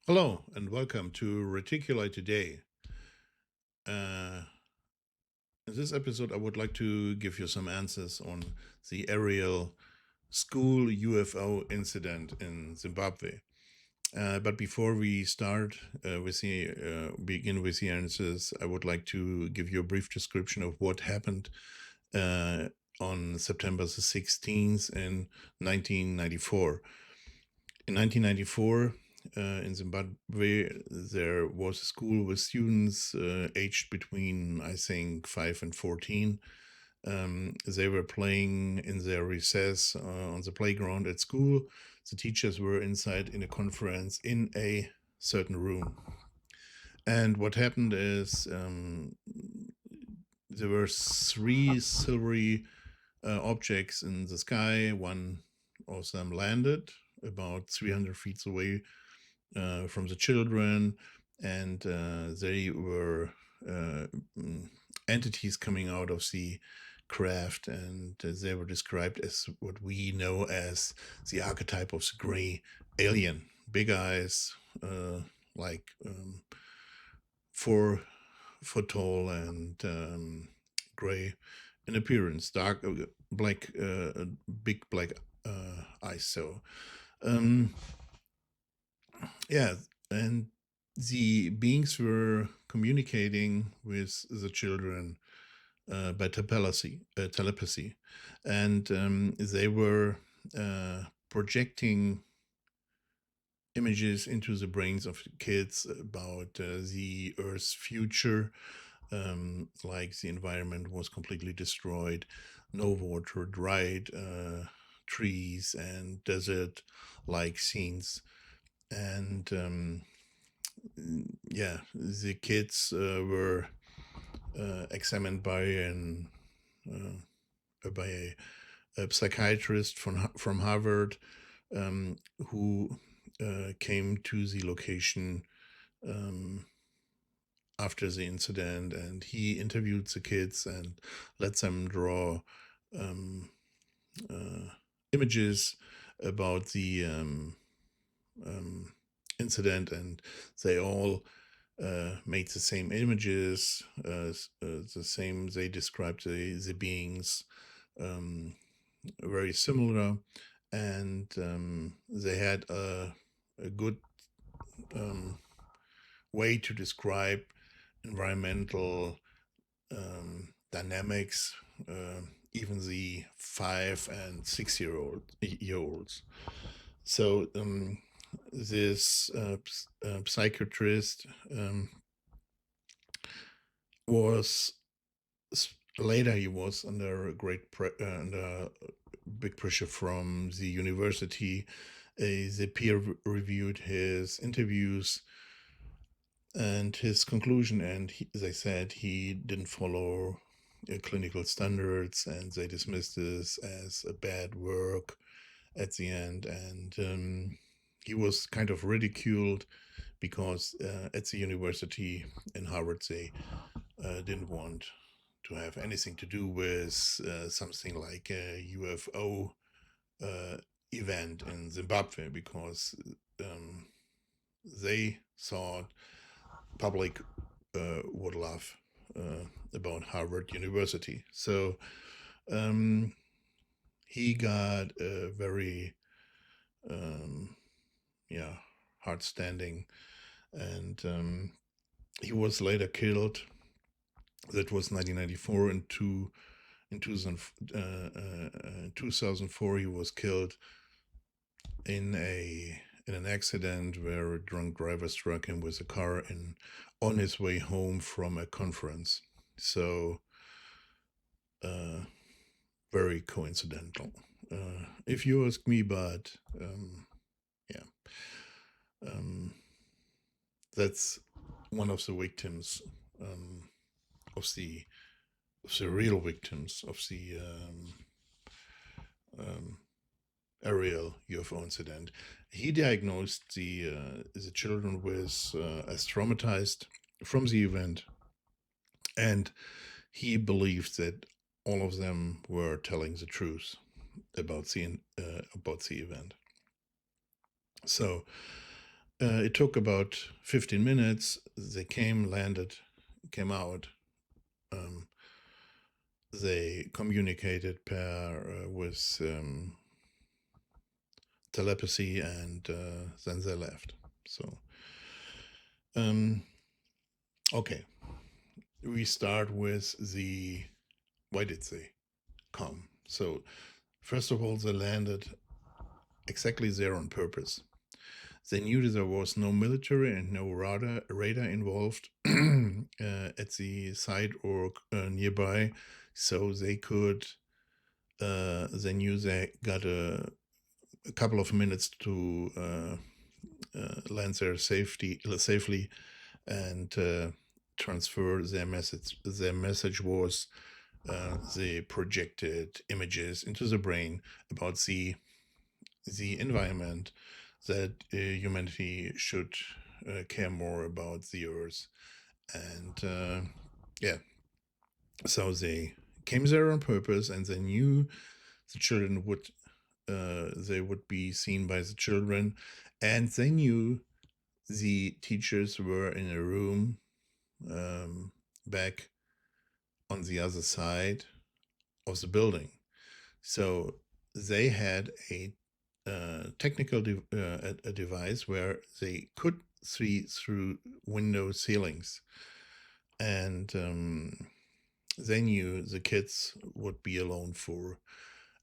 Hello and welcome to Reticuli Today. Uh, in this episode, I would like to give you some answers on the Ariel School UFO incident in Zimbabwe. But before we start begin with the answers, I would like to give you a brief description of what happened uh, on September the 16th in 1994. In 1994, in Zimbabwe, there was a school with students aged between, I think, 5 and 14. They were playing in their recess on the playground at school. The teachers were inside in a conference in a certain room. And what happened is there were three silvery objects in the sky. One of them landed about 300 feet away from the children, and they were entities coming out of the craft, and they were described as what we know as the archetype of the gray alien. Big eyes, like 4 foot tall and gray in appearance, dark, black, big black eyes. So, um, yeah, and the beings were communicating with the children by telepathy, and they were projecting images into the brains of kids about the Earth's future, like the environment was completely destroyed, no water, dried trees, and desert-like scenes. And yeah, the kids were examined by a psychiatrist from Harvard, who came to the location after the incident, and he interviewed the kids and let them draw um, uh, images about the incident, and they all made the same images, the same. They described the beings very similar, and they had a good way to describe environmental dynamics, even the 5 and 6 year olds. So this psychiatrist was later he was under under big pressure from the university. The peer reviewed his interviews and his conclusion, and they said he didn't follow clinical standards, and they dismissed this as a bad work at the end. And he was kind of ridiculed because at the university in Harvard, they didn't want to have anything to do with something like a UFO event in Zimbabwe, because they thought public would laugh about Harvard University. So he got a very yeah, hard standing, and he was later killed. That was 1994. In 2004, he was killed in an accident where a drunk driver struck him with a car on his way home from a conference. So very coincidental, if you ask me. But yeah, that's one of the victims, of the real victims of the Ariel UFO incident. He diagnosed the children with as traumatized from the event, and he believed that all of them were telling the truth about the event. So It took about 15 minutes. They came, landed, came out. They communicated with telepathy, and then they left. So, okay. We start with why did they come? So, first of all, they landed exactly there on purpose. They knew that there was no military and no radar involved at the site or nearby, so they could. They knew they got a couple of minutes to land there safely, and transfer their message. Their message was they projected images into the brain about the environment, that humanity should care more about the earth, and yeah, so they came there on purpose, and they knew the children would they would be seen by the children, and they knew the teachers were in a room back on the other side of the building. So they had a technical a device where they could see through window ceilings, and they knew the kids would be alone for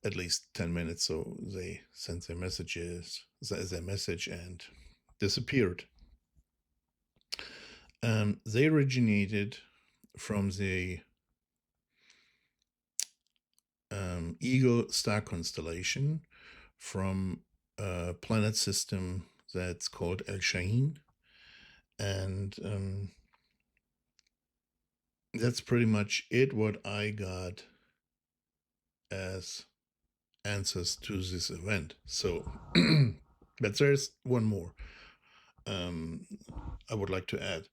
at least 10 minutes, so they sent their message and disappeared. They originated from the Eagle star constellation, from a planet system that's called El Shaheen, and that's pretty much it, what I got as answers to this event. So, but there's one more I would like to add.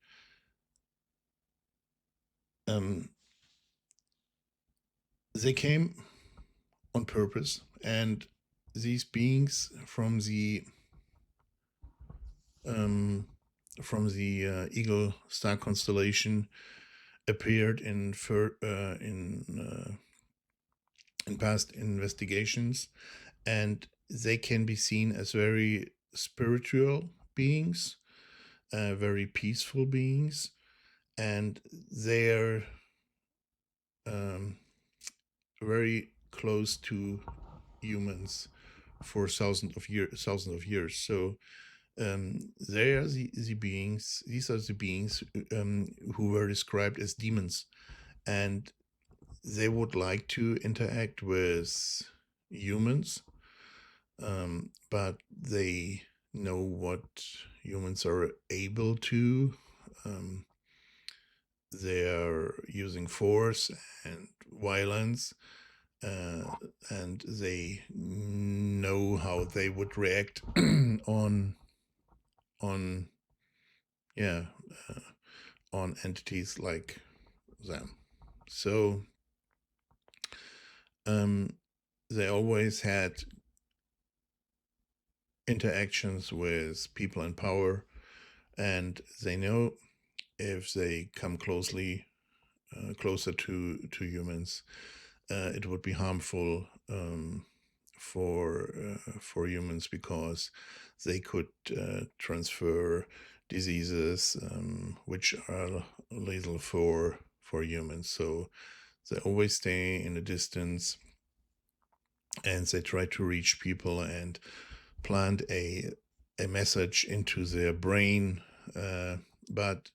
They came on purpose, and these beings from the Eagle star constellation appeared in past investigations, and they can be seen as very spiritual beings, very peaceful beings, and they're very close to humans for thousands of years. So they are the beings. These are the beings who were described as demons, and they would like to interact with humans, but they know what humans are able to. They're using force and violence, and they know how they would react on entities like them. So they always had interactions with people in power, and they know if they come closer to humans, it would be harmful for humans, because they could transfer diseases which are lethal for humans. So they always stay in a distance, and they try to reach people and plant a message into their brain, but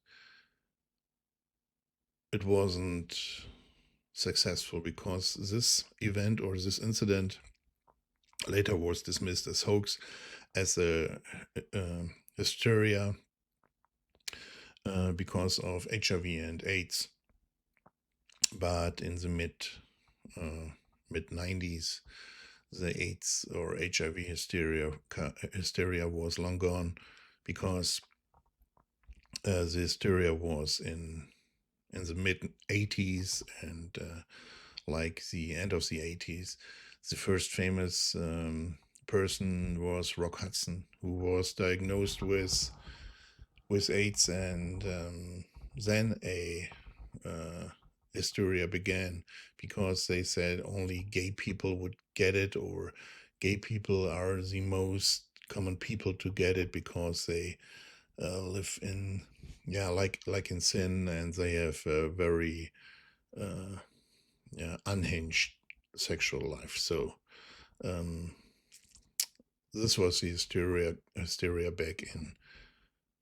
it wasn't successful, because this event, or this incident, later was dismissed as hoax, as a hysteria because of HIV and AIDS. But in the mid 90s, the AIDS or HIV hysteria was long gone, because the hysteria was in the mid 80s, and like the end of the 80s. The first famous person was Rock Hudson, who was diagnosed with with AIDS, and then a hysteria began, because they said only gay people would get it, or gay people are the most common people to get it because they live in, like in sin, and they have a very unhinged sexual life. So this was the hysteria back in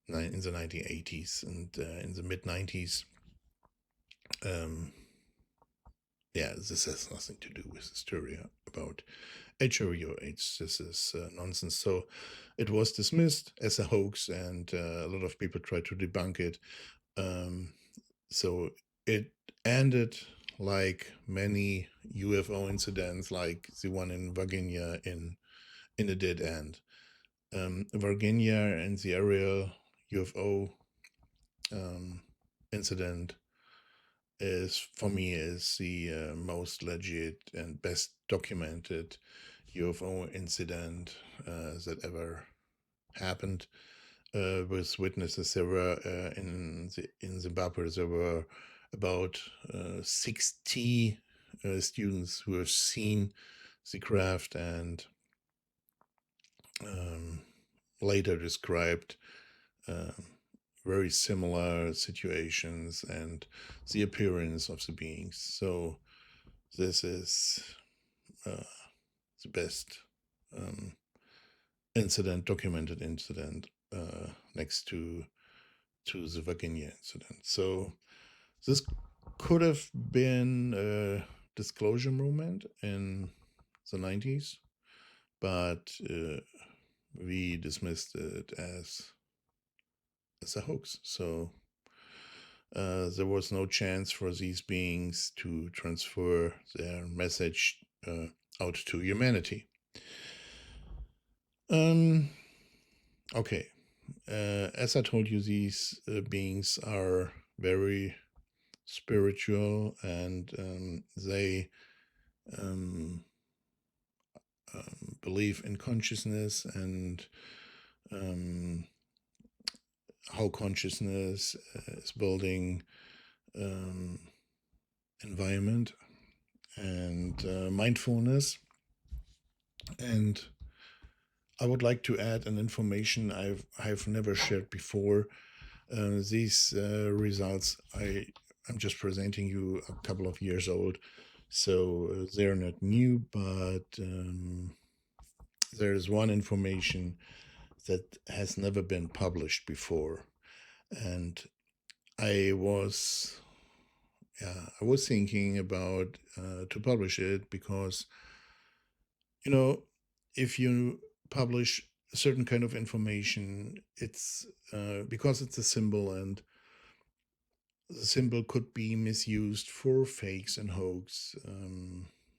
the 1980s, and in the mid 90s. This has nothing to do with hysteria about HIV or AIDS. This is nonsense. So it was dismissed as a hoax, and a lot of people tried to debunk it. So it ended like many UFO incidents, like the one in Virginia, in a dead end. Virginia and the Ariel UFO incident is, for me, is the most legit and best documented UFO incident that ever happened, with witnesses. There were in Zimbabwe, there were about 60 students who have seen the craft, and later described very similar situations and the appearance of the beings. So this is the best documented incident, next to the Vacuo incident. So this could have been a disclosure movement in the 90s, but we dismissed it as a hoax. So there was no chance for these beings to transfer their message out to humanity. Okay. As I told you, these beings are very spiritual, and they believe in consciousness, and how consciousness is building environment and mindfulness. And I would like to add an information I've never shared before. These results I'm just presenting you a couple of years old, so they're not new, but there is one information that has never been published before, and I was thinking about to publish it, because if you publish a certain kind of information, it's because it's a symbol, and the symbol could be misused for fakes and hoax.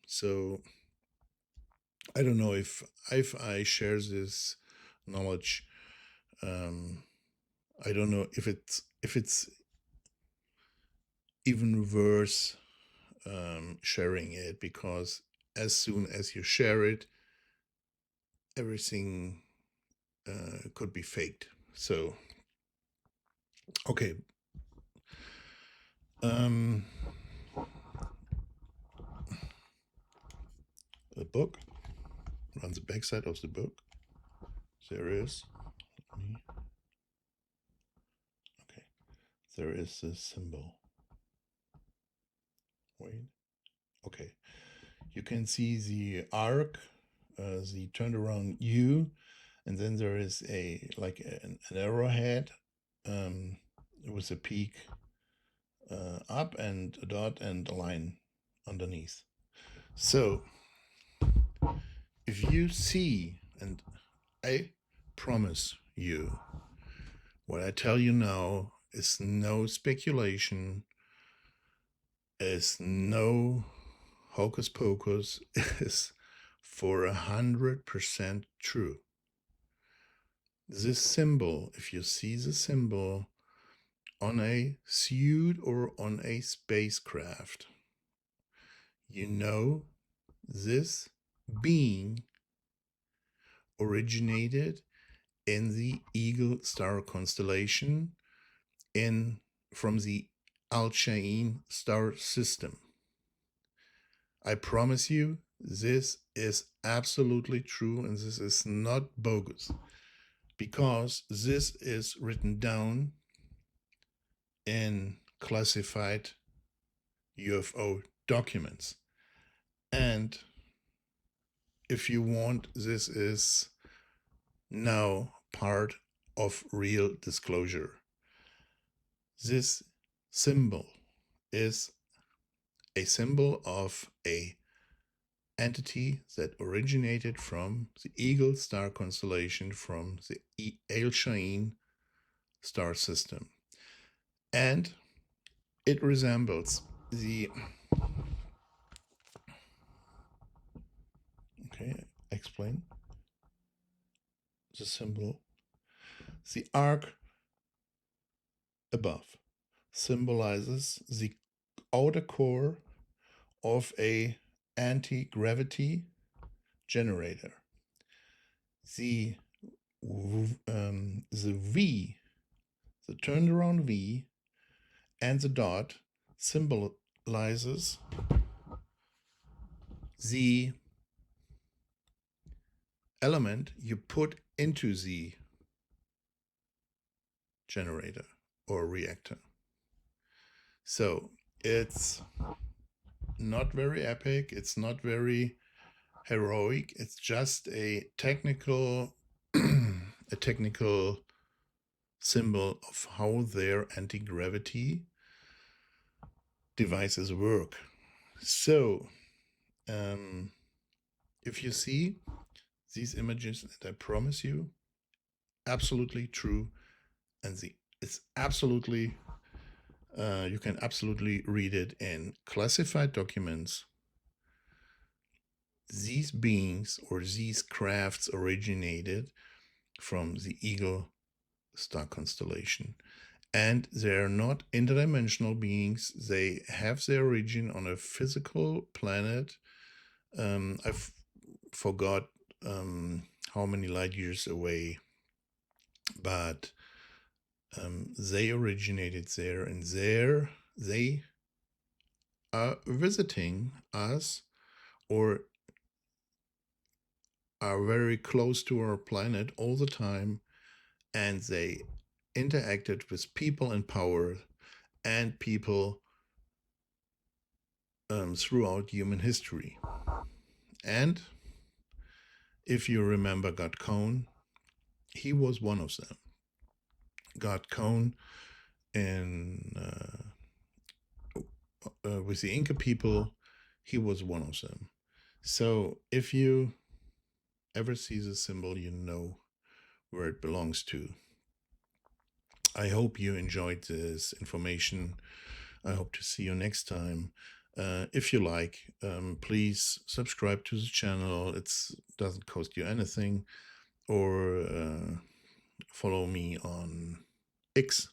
So I don't know if I share this knowledge. I don't know if it's even worth sharing it, because as soon as you share it, everything could be faked. So okay. The book, on the back side of the book, there is, okay, there is this symbol. Wait, okay, you can see the arc, the turned around U, and then there is an arrowhead with a peak up, and a dot and a line underneath. So if you see, and I promise you, what I tell you now is no speculation, is no hocus pocus, is for 100% true. This symbol, if you see the symbol on a suit or on a spacecraft, you know this being originated in the Eagle star constellation from the Al-Sha'in star system. I promise you, this is absolutely true, and this is not bogus, because this is written down in classified UFO documents. And if you want, this is now part of real disclosure. This symbol is a symbol of a entity that originated from the Eagle star constellation, from the Al-Sha'in star system. And it resembles the... Okay, explain the symbol. The arc above symbolizes the outer core of a anti-gravity generator. The V, the turned around V, and the dot symbolizes the element you put into the generator or reactor. So it's not very epic, it's not very heroic, it's just a technical symbol of how their anti-gravity devices work. So if you see these images, and I promise you, absolutely true, and it's absolutely you can absolutely read it in classified documents. These beings or these crafts originated from the Eagle star constellation, and they're not interdimensional beings. They have their origin on a physical planet. I forgot how many light years away, but they originated there, and there they are visiting us, or are very close to our planet all the time, and they interacted with people in power and people throughout human history. And if you remember God Cone, he was one of them. God Cone with the Inca people, he was one of them. So if you ever see the symbol, you know where it belongs to. I hope you enjoyed this information. I hope to see you next time. If you like, please subscribe to the channel. It doesn't cost you anything. Or follow me on X,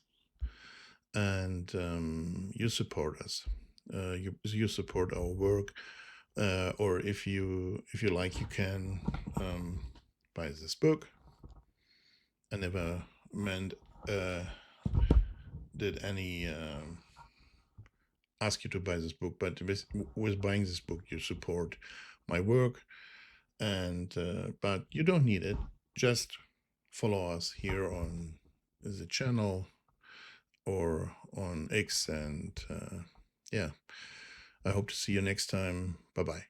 and you support us. You support our work. Or if you like, you can buy this book. I never did any ask you to buy this book, but with buying this book you support my work. And but you don't need it. Just follow us here on the channel or on X, and yeah, I hope to see you next time. Bye bye.